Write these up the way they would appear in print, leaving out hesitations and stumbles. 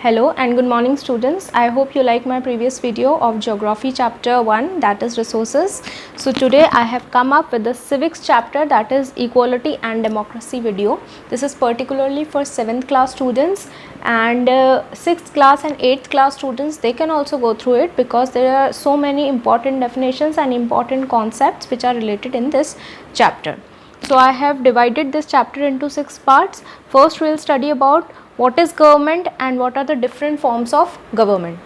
Hello and good morning students. I hope you like my previous video of geography chapter 1, that is resources. So today I have come up with the civics chapter, that is equality and democracy video. This is particularly for 7th class students, and 6th class and 8th class students, they can also go through it because there are so many important definitions and important concepts which are related in this chapter. So I have divided this chapter into 6 parts. First we will study about what is government and what are the different forms of government.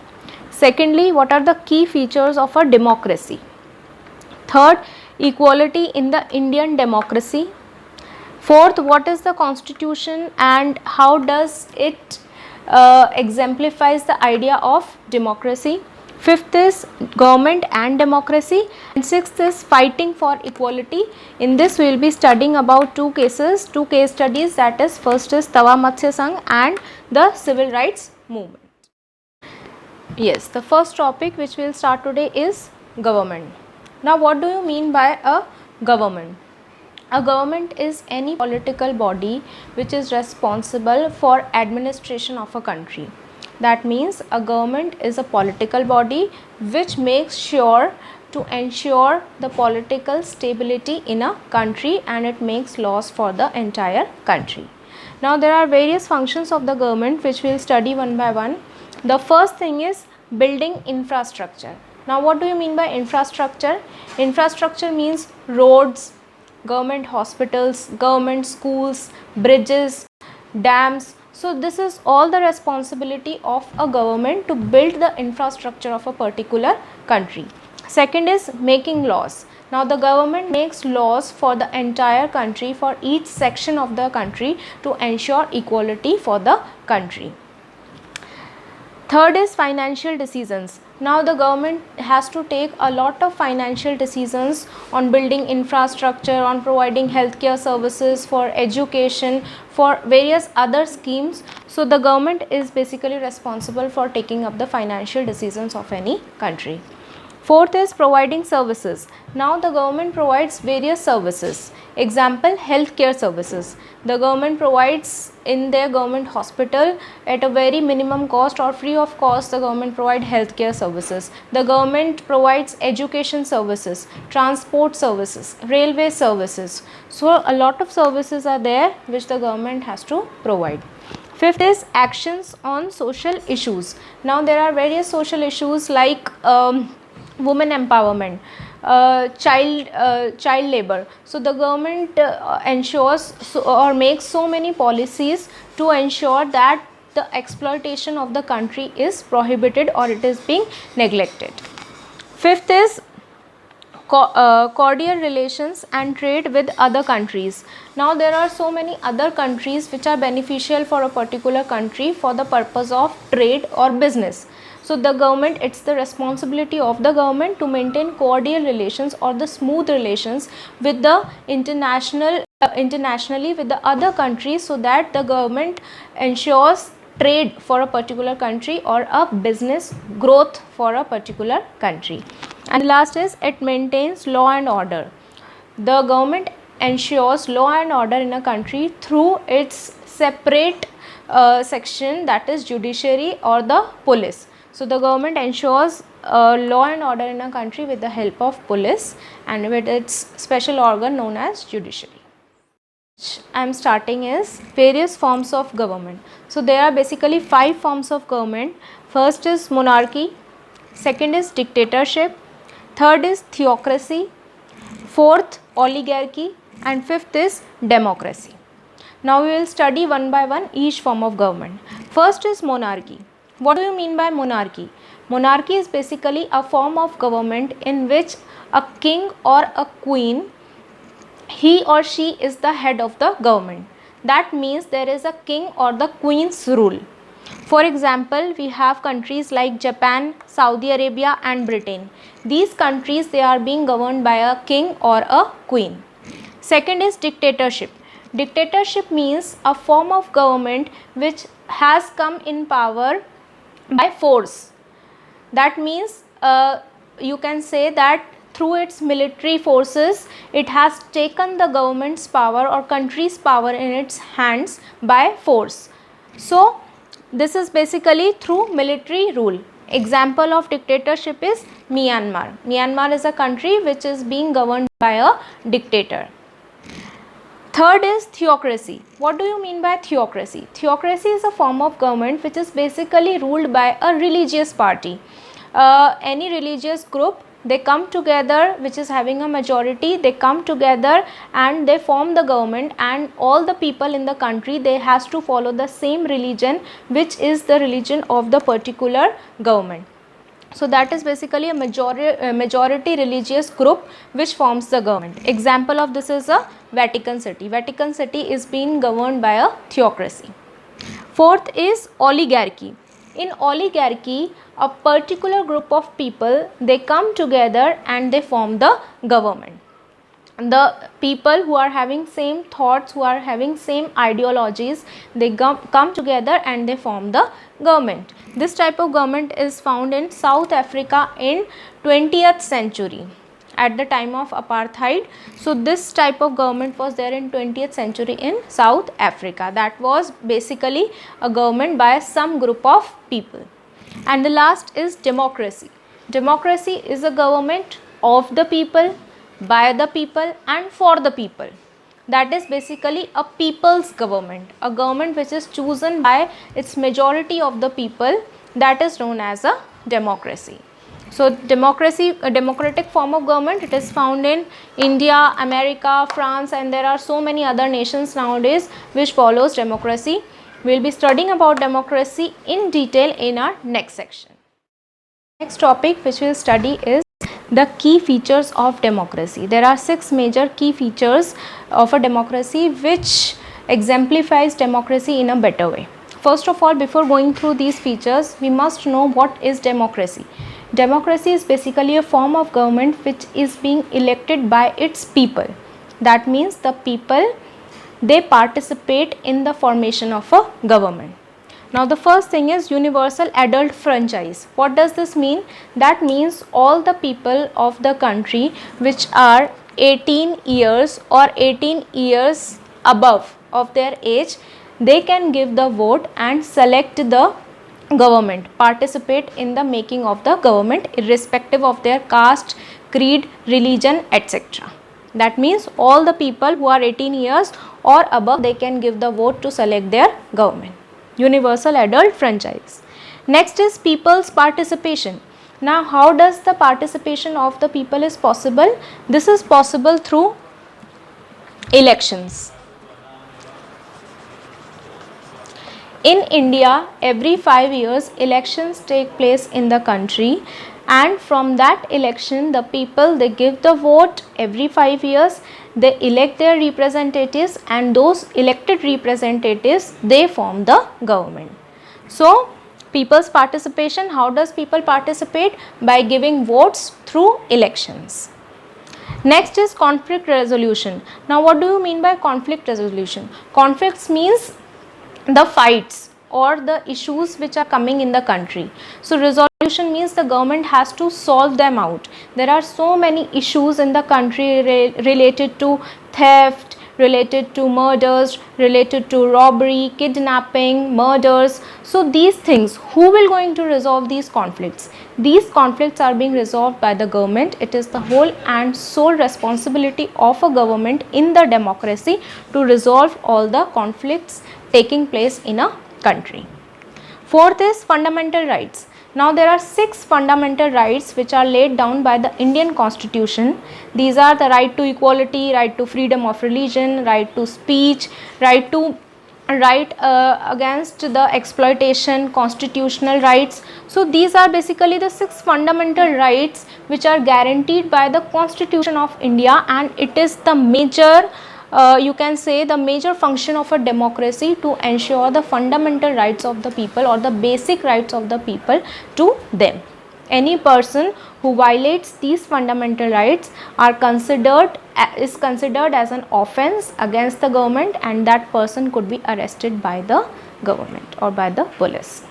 Secondly, what are the key features of a democracy. Third, equality in the Indian democracy. Fourth, what is the constitution and how does it exemplifies the idea of democracy. Fifth is government and democracy, and sixth is fighting for equality. In this we will be studying about two case studies, that is first is Tawa Matsya Sangh and the civil rights movement. Yes, the first topic which we will start today is government. Now what do you mean by a government? A government is any political body which is responsible for administration of a country. That means a government is a political body which makes sure to ensure the political stability in a country, and it makes laws for the entire country. Now there are various functions of the government which we will study one by one. The first thing is building infrastructure. Now what do you mean by infrastructure? Infrastructure means roads, government hospitals, government schools, bridges, dams. So this is all the responsibility of a government to build the infrastructure of a particular country. Second is making laws. Now the government makes laws for the entire country, for each section of the country, to ensure equality for the country. Third is financial decisions. Now the government has to take a lot of financial decisions on building infrastructure, on providing healthcare services, for education, for various other schemes. So the government is basically responsible for taking up the financial decisions of any country. Fourth is providing services. Now the government provides various services. Example, healthcare services. The government provides in their government hospital at a very minimum cost or free of cost. The government provides healthcare services. The government provides education services, transport services, railway services. So a lot of services are there which the government has to provide. Fifth is actions on social issues. Now there are various social issues like women empowerment, child labor. So the government ensures or makes so many policies to ensure that the exploitation of the country is prohibited or it is being neglected. Fifth is cordial relations and trade with other countries. Now there are so many other countries which are beneficial for a particular country for the purpose of trade or business. So the government, it's the responsibility of the government to maintain cordial relations or the smooth relations with the internationally with the other countries, so that the government ensures trade for a particular country or a business growth for a particular country. And last is it maintains law and order. The government ensures law and order in a country through its separate section, that is judiciary or the police. So the government ensures law and order in a country with the help of police and with its special organ known as judiciary. I am starting is various forms of government. So there are basically 5 forms of government. First is monarchy, second is dictatorship, third is theocracy, fourth oligarchy, and fifth is democracy. Now we will study one by one each form of government. First is monarchy. What do you mean by monarchy? Monarchy is basically a form of government in which a king or a queen, he or she is the head of the government. That means there is a king or the queen's rule. For example, we have countries like Japan, Saudi Arabia and Britain. These countries, they are being governed by a king or a queen. Second is dictatorship. Dictatorship means a form of government which has come in power by force. That means you can say that through its military forces it has taken the government's power or country's power in its hands by force. So This is basically through military rule. Example of dictatorship is Myanmar. Myanmar is a country which is being governed by a dictator. Third is theocracy. What do you mean by theocracy? Theocracy is a form of government which is basically ruled by a religious party. Any religious group, they come together, which is having a majority, they come together and they form the government, and all the people in the country, they has to follow the same religion, which is the religion of the particular government. So that is basically a majority religious group which forms the government. Example of this is a Vatican City. Vatican City is being governed by a theocracy. Fourth is oligarchy. In oligarchy, a particular group of people, they come together and they form the government. The people who are having same thoughts, who are having same ideologies, they come together and they form the government. This type of government is found in South Africa in 20th century at the time of apartheid. So this type of government was there in 20th century in South Africa. That was basically a government by some group of people. And the last is democracy. Democracy is a government of the people, by the people and for the people. That is basically a people's government, a government which is chosen by its majority of the people. That is known as a democracy. So democracy, a democratic form of government, it is found in India, America, France, and there are so many other nations nowadays which follows democracy. We will be studying about democracy in detail in our next section. Next topic which we will study is the key features of democracy. There are 6 major key features of a democracy which exemplifies democracy in a better way. First of all, before going through these features, we must know what is democracy. Democracy is basically a form of government which is being elected by its people. That means the people, they participate in the formation of a government. Now the first thing is universal adult franchise. What does this mean? That means all the people of the country which are 18 years or 18 years above of their age, they can give the vote and select the government, participate in the making of the government irrespective of their caste, creed, religion, etc. That means all the people who are 18 years or above, they can give the vote to select their government. Universal adult franchise. Next is people's participation. Now how does the participation of the people is possible? This is possible through elections. In India, every 5 years elections take place in the country, and from that election the people, they give the vote every 5 years, they elect their representatives, and those elected representatives, they form the government. So people's participation, how does people participate? By giving votes through elections. Next is conflict resolution. Now what do you mean by conflict resolution? Conflicts means the fights or the issues which are coming in the country. So resolution means the government has to solve them out. There are so many issues in the country related to theft, related to murders, related to robbery, kidnapping, murders. So these things, who will going to resolve these conflicts? These conflicts are being resolved by the government. It is the whole and sole responsibility of a government in the democracy to resolve all the conflicts taking place in a country. Fourth is fundamental rights. Now there are 6 fundamental rights which are laid down by the Indian Constitution. These are the right to equality, right to freedom of religion, right to speech, right against the exploitation, constitutional rights. So these are basically the 6 fundamental rights which are guaranteed by the Constitution of India, and it is the major you can say the major function of a democracy to ensure the fundamental rights of the people or the basic rights of the people to them. Any person who violates these fundamental rights is considered as an offense against the government, and that person could be arrested by the government or by the police.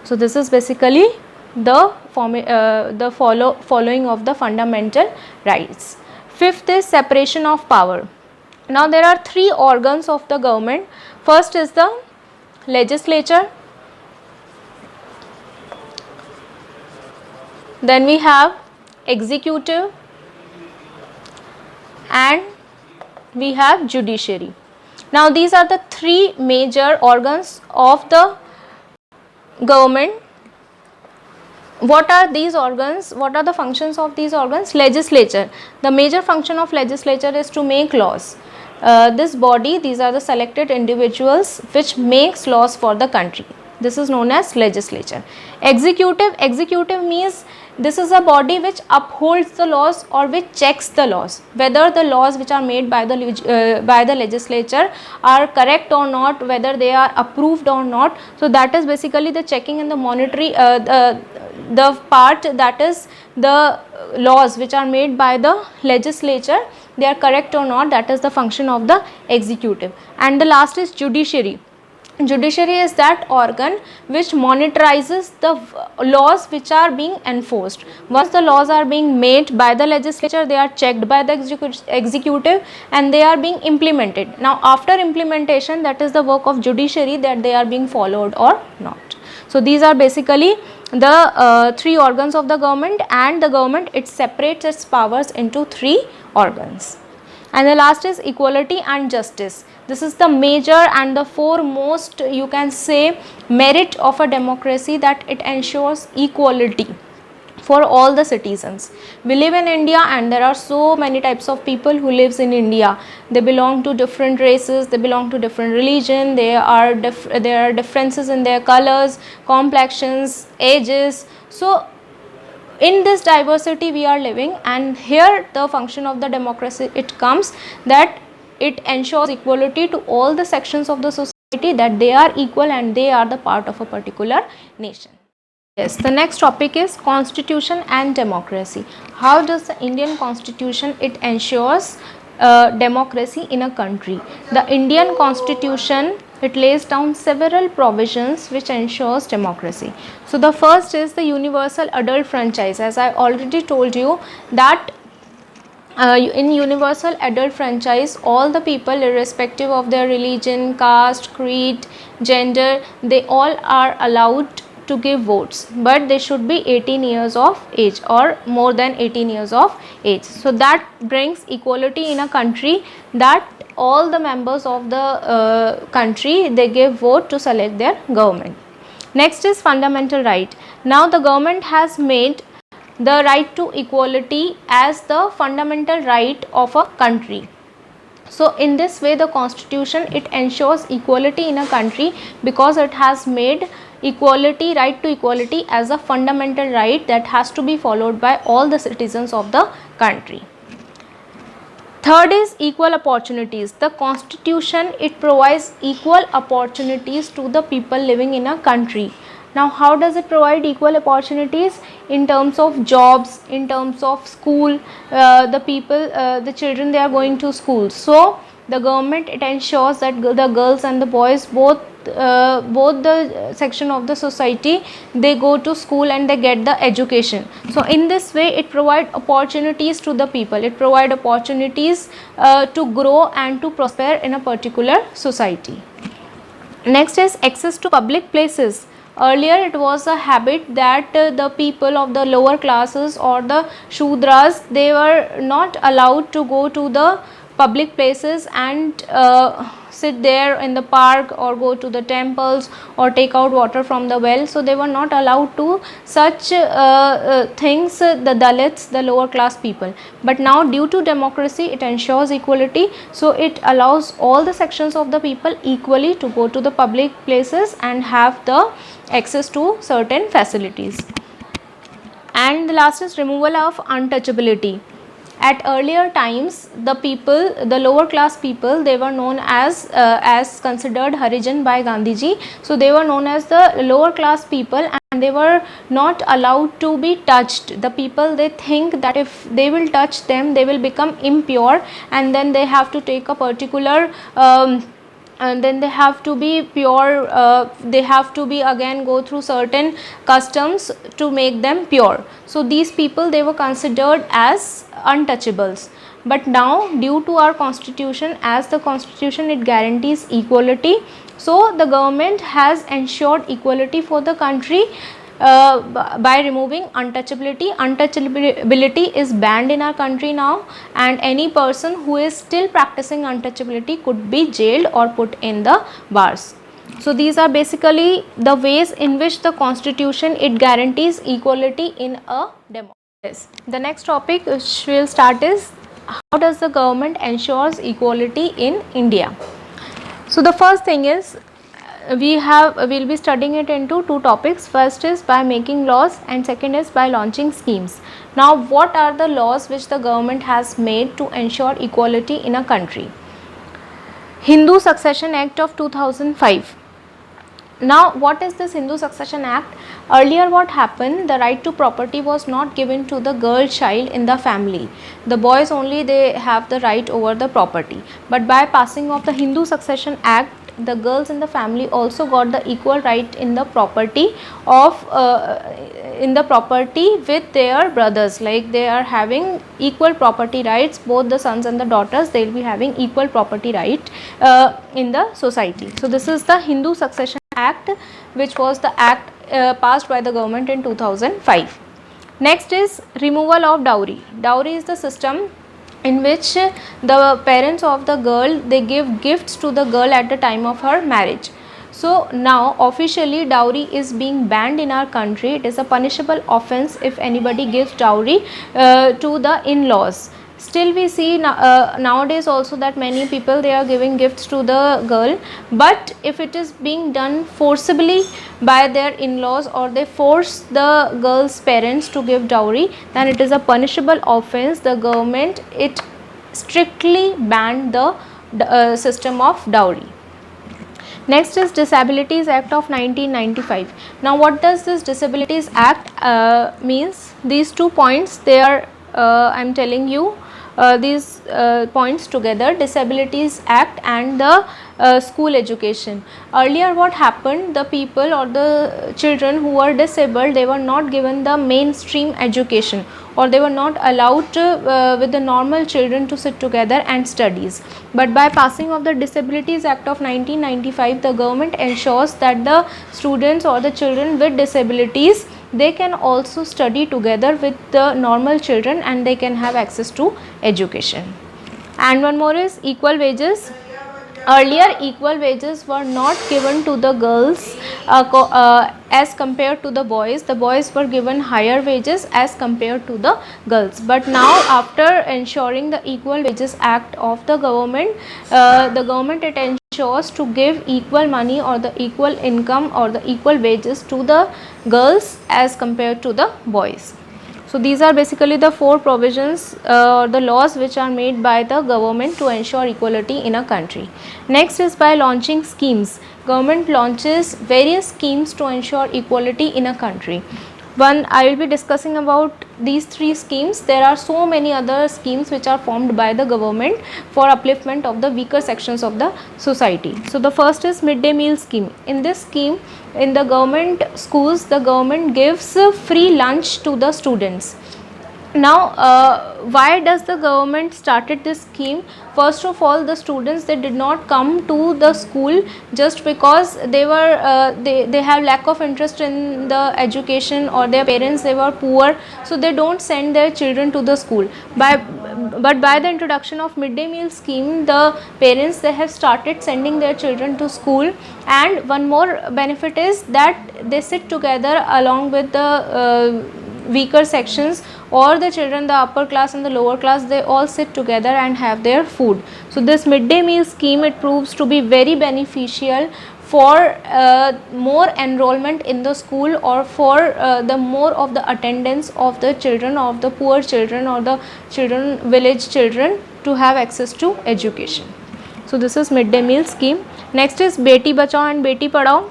So this is basically the following of the fundamental rights. Fifth is separation of power. Now there are 3 organs of the government. First is the legislature, then we have executive, and we have judiciary. Now these are the three major organs of the government. What are these organs? What are the functions of these organs? Legislature. The major function of legislature is to make laws. This body, these are the selected individuals which makes laws for the country. This is known as legislature. Executive. Executive means this is a body which upholds the laws or which checks the laws, whether the laws which are made by the legislature are correct or not, whether they are approved or not. So that is basically the checking and the monetary, the part, that is the laws which are made by the legislature, they are correct or not, that is the function of the executive. And the last is judiciary. Judiciary is that organ which monitorizes the laws which are being enforced. Once the laws are being made by the legislature, they are checked by the executive and they are being implemented. Now after implementation, that is the work of judiciary, that they are being followed or not. So these are basically the three organs of the government, and the government, it separates its powers into three organs. And the last is equality and justice. This is the major and the foremost, you can say, merit of a democracy, that it ensures equality for all the citizens. We live in India and there are so many types of people who lives in India. They belong to different races, they belong to different religion, there are differences in their colors, complexions, ages. So in this diversity we are living, and here the function of the democracy, it comes that it ensures equality to all the sections of the society, that they are equal and they are the part of a particular nation. Yes, the next topic is constitution and democracy. How does the Indian constitution, it ensures democracy in a country? The Indian constitution, it lays down several provisions which ensures democracy. So the first is the universal adult franchise. As I already told you that in universal adult franchise, all the people, irrespective of their religion, caste, creed, gender, they all are allowed to give votes, but they should be 18 years of age or more than 18 years of age. So that brings equality in a country, that all the members of the country, they give vote to select their government. Next is fundamental right. Now the government has made the right to equality as the fundamental right of a country. So in this way, the constitution, it ensures equality in a country, because it has made equality, right to equality, as a fundamental right that has to be followed by all the citizens of the country. Third is equal opportunities. The constitution, it provides equal opportunities to the people living in a country. Now how does it provide equal opportunities? In terms of jobs, in terms of school, the people, the children, they are going to school. So the government, it ensures that the girls and the boys, both the section of the society, they go to school and they get the education. So in this way, it provide opportunities to the people, it provide opportunities to grow and to prosper in a particular society. Next is access to public places. Earlier it was a habit that the people of the lower classes or the Shudras, they were not allowed to go to the public places and sit there in the park or go to the temples or take out water from the well. So they were not allowed to such things, the Dalits, the lower class people. But now due to democracy, it ensures equality. So it allows all the sections of the people equally to go to the public places and have the access to certain facilities. And the last is removal of untouchability. At earlier times, the people, the lower class people, they were known as considered Harijan by Gandhiji. So they were known as the lower class people, and they were not allowed to be touched. The people, they think that if they will touch them, they will become impure, and then they have to take a particular and then they have to be pure, they have to be again go through certain customs to make them pure. So these people, they were considered as untouchables. But now due to our constitution, as the constitution, it guarantees equality, so the government has ensured equality for the country. by removing untouchability. Untouchability is banned in our country now, and any person who is still practicing untouchability could be jailed or put in the bars. So these are basically the ways in which the constitution, it guarantees equality in a democracy. The next topic which we will start is, how does the government ensures equality in India? So the first thing is, we'll be studying it into two topics. First is by making laws, and second is by launching schemes. Now what are the laws which the government has made to ensure equality in a country? Hindu Succession Act of 2005. Now what is this Hindu Succession Act? Earlier what happened, the right to property was not given to the girl child in the family. The boys only, they have the right over the property. But by passing of the Hindu Succession Act, the girls in the family also got the equal right in the property of with their brothers. Like they are having equal property rights, both the sons and the daughters, they will be having equal property right in the society. So this is the Hindu Succession Act, which was the act passed by the government in 2005. Next is removal of dowry. Dowry is the system in which the parents of the girl, they give gifts to the girl at the time of her marriage. So now officially dowry is being banned in our country. It is a punishable offence if anybody gives dowry to the in-laws. Still we see nowadays also that many people, they are giving gifts to the girl, but if it is being done forcibly by their in-laws, or they force the girl's parents to give dowry, then it is a punishable offence. The government, it strictly banned the system of dowry. Next is Disabilities Act of 1995. Now what does this Disabilities Act means? These 2 points, they are I am telling you these points together, Disabilities Act and the school education. Earlier what happened, the people or the children who were disabled, they were not given the mainstream education, or they were not allowed with the normal children to sit together and studies. But by passing of the Disabilities Act of 1995, the government ensures that the students or the children with disabilities, they can also study together with the normal children, and they can have access to education. And one more is equal wages. Earlier equal wages were not given to the girls as compared to the boys. The boys were given higher wages as compared to the girls. But now after ensuring the Equal Wages Act of the government, it ensures to give equal money or the equal income or the equal wages to the girls as compared to the boys. So these are basically the 4 provisions or the laws which are made by the government to ensure equality in a country. Next is by launching schemes. Government launches various schemes to ensure equality in a country. One, I will be discussing about these 3 schemes. There are so many other schemes which are formed by the government for upliftment of the weaker sections of the society. So the first is midday meal scheme. In this scheme, in the government schools, the government gives free lunch to the students. Now why does the government started this scheme? First of all, the students, they did not come to the school just because they were they have lack of interest in the education, or their parents, they were poor, so they don't send their children to the school. But by the introduction of midday meal scheme, the parents, they have started sending their children to school. And one more benefit is that they sit together along with the weaker sections, or the children, the upper class and the lower class, they all sit together and have their food. So this midday meal scheme, it proves to be very beneficial for more enrollment in the school, or for the more of the attendance of the children, of the poor children or the children, village children, to have access to education. So this is midday meal scheme. Next is Beti Bachao and Beti Padhao.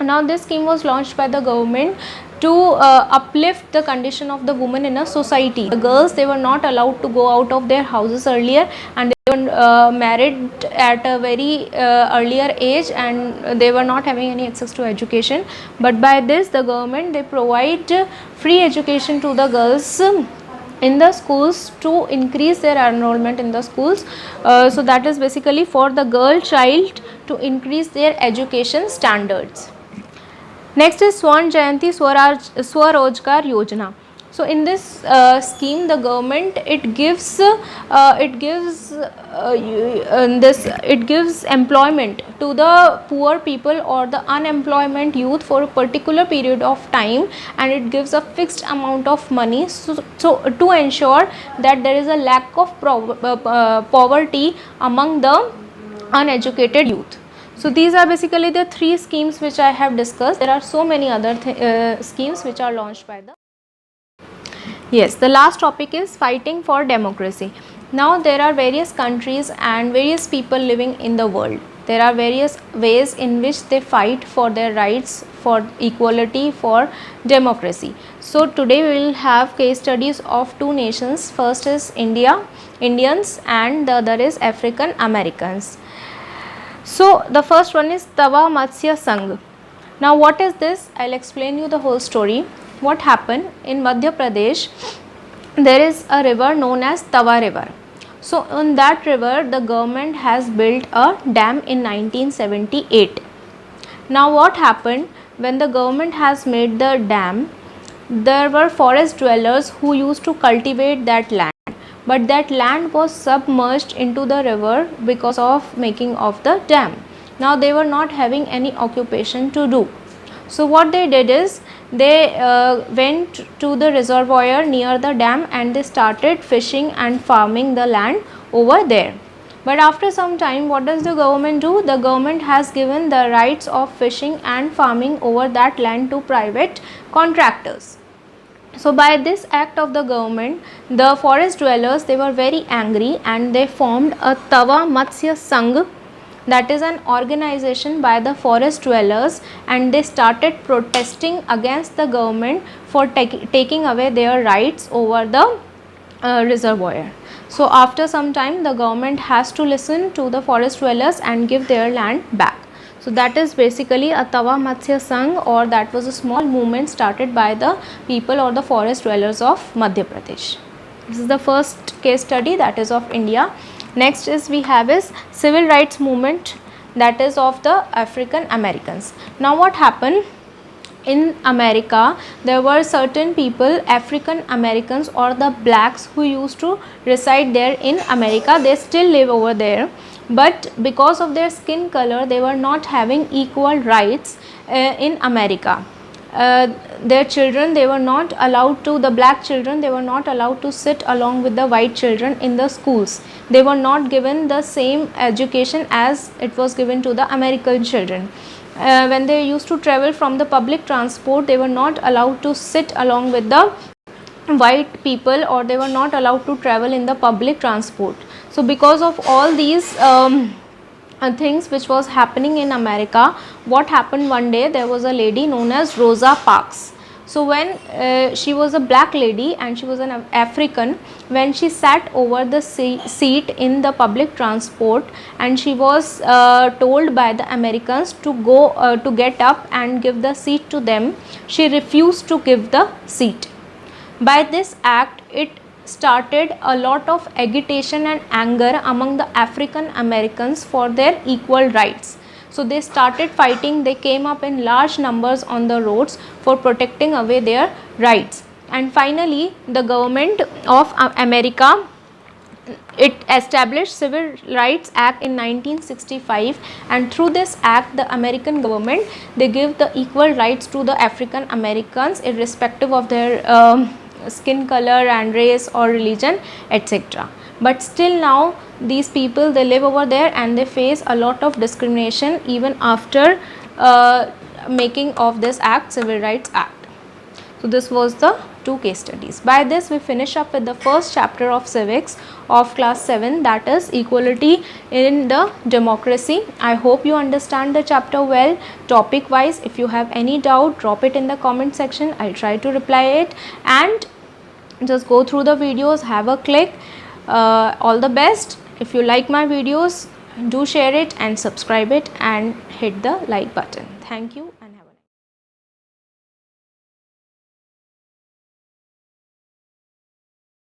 Now this scheme was launched by the government to uplift the condition of the women in a society. The girls, they were not allowed to go out of their houses earlier, and they were married at a very earlier age, and they were not having any access to education. But by this, the government, they provide free education to the girls in the schools to increase their enrollment in the schools. So that is basically for the girl child to increase their education standards. Next is Swan Jayanti Swarojgar Yojana. So in this scheme, the government it gives employment to the poor people or the unemployment youth for a particular period of time, and it gives a fixed amount of money so to ensure that there is a lack of poverty among the uneducated youth. So these are basically the three schemes which I have discussed. There are so many other schemes which are launched by the. Yes, the last topic is fighting for democracy. Now there are various countries and various people living in the world. There are various ways in which they fight for their rights, for equality, for democracy. So today we will have case studies of two nations. First is Indians, and the other is African Americans. So the first one is Tawa Matsya Sangh. Now what is this? I'll explain you the whole story. What happened in Madhya Pradesh, there is a river known as Tawa river. So on that river the government has built a dam in 1978. Now what happened, when the government has made the dam, there were forest dwellers who used to cultivate that land, but that land was submerged into the river because of making of the dam. Now they were not having any occupation to do. So what they did is they went to the reservoir near the dam and they started fishing and farming the land over there. But after some time, what does the government do? The government has given the rights of fishing and farming over that land to private contractors. So by this act of the government, the forest dwellers, they were very angry and they formed a Tawa Matsya Sangh, that is an organization by the forest dwellers, and they started protesting against the government for taking away their rights over the reservoir. So after some time the government has to listen to the forest dwellers and give their land back. So that is basically a Tawa Matsya Sangh, or that was a small movement started by the people or the forest dwellers of Madhya Pradesh. This is the first case study, that is of India. Next is we have is civil rights movement, that is of the African Americans. Now what happened? In America, there were certain people, African Americans or the blacks, who used to reside there in America. They still live over there, but because of their skin color, they were not having equal rights in America. Their children, they were not allowed to, the black children, they were not allowed to sit along with the white children in the schools. They were not given the same education as it was given to the American children. When they used to travel from the public transport, they were not allowed to sit along with the white people, or they were not allowed to travel in the public transport. So because of all these things which was happening in America, what happened, one day there was a lady known as Rosa Parks. So when she was a black lady and she was an African, when she sat over the seat in the public transport, and she was told by the Americans to go to get up and give the seat to them, she refused to give the seat. By this act, it started a lot of agitation and anger among the African Americans for their equal rights. So they started fighting, they came up in large numbers on the roads for protecting away their rights. And finally, the government of America, it established Civil Rights Act in 1965, and through this act the American government, they give the equal rights to the African Americans irrespective of their skin color and race or religion, etc. But still now these people, they live over there and they face a lot of discrimination even after making of this act, Civil Rights Act. So this was the two case studies. By this we finish up with the first chapter of civics of class 7, that is equality in the democracy. I hope you understand the chapter well topic wise. If you have any doubt, drop it in the comment section. I'll try to reply it, and just go through the videos, have a click. All the best. If you like my videos, do share it and subscribe it and hit the like button. Thank you.